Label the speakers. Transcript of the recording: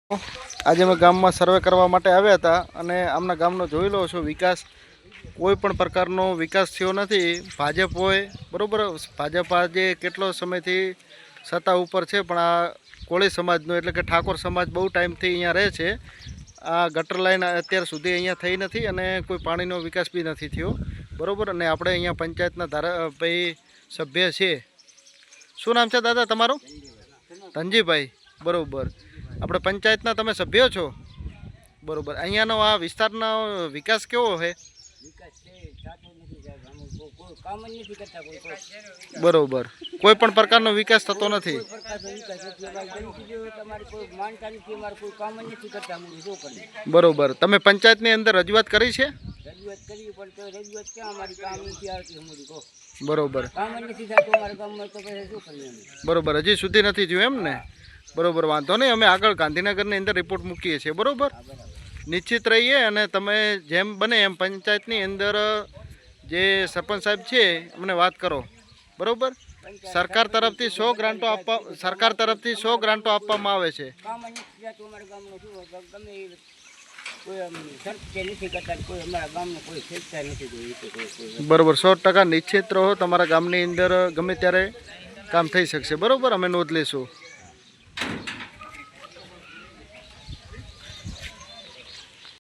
Speaker 1: આજે અમે ગામમાં સર્વે કરવા માટે આવ્યા હતા અને આમના ગામનો જોઈ લો છો વિકાસ કોઈ પણ પ્રકારનો વિકાસ થયો નથી। ભાજપ હોય બરાબર, ભાજપ આજે કેટલો સમયથી સત્તા ઉપર છે પણ આ કોળી સમાજનો એટલે કે ઠાકોર સમાજ બહુ ટાઈમથી અહીંયા રહે છે। આ ગટર લાઈન અત્યાર સુધી અહીંયા થઈ નથી અને કોઈ પાણીનો વિકાસ બી નથી થયો બરાબર। અને આપણે અહીંયા પંચાયતના ભાઈ સભ્ય છે। શું નામ છે દાદા તમારું? ધનજીભાઈ, બરાબર। આપણે પંચાયતના તમે સભ્ય છો બરાબર। અહીંયાનો આ વિસ્તારનો વિકાસ કેવો છે? બરાબર, કોઈ પણ પ્રકારનો વિકાસ થતો નથી। બરાબર, તમે પંચાયતની અંદર રજૂઆત કરી છે? બરાબર બરાબર, હજી સુધી નથી થયું એમ ને? બરાબર, વાંધો નહીં, અમે આગળ ગાંધીનગરની અંદર રિપોર્ટ મૂકીએ છીએ બરાબર। નિશ્ચિત રહીએ અને તમે જેમ બને એમ પંચાયતની અંદર જે સરપંચ સાહેબ છે અમને વાત કરો બરાબર। સરકાર તરફથી 100 ગ્રાન્ટો આપવામાં આવે છે। બરાબર, 100% નિશ્ચિત રહો, તમારા ગામની અંદર ગમે ત્યારે કામ થઈ શકશે બરાબર, અમે નોંધ લઈશું।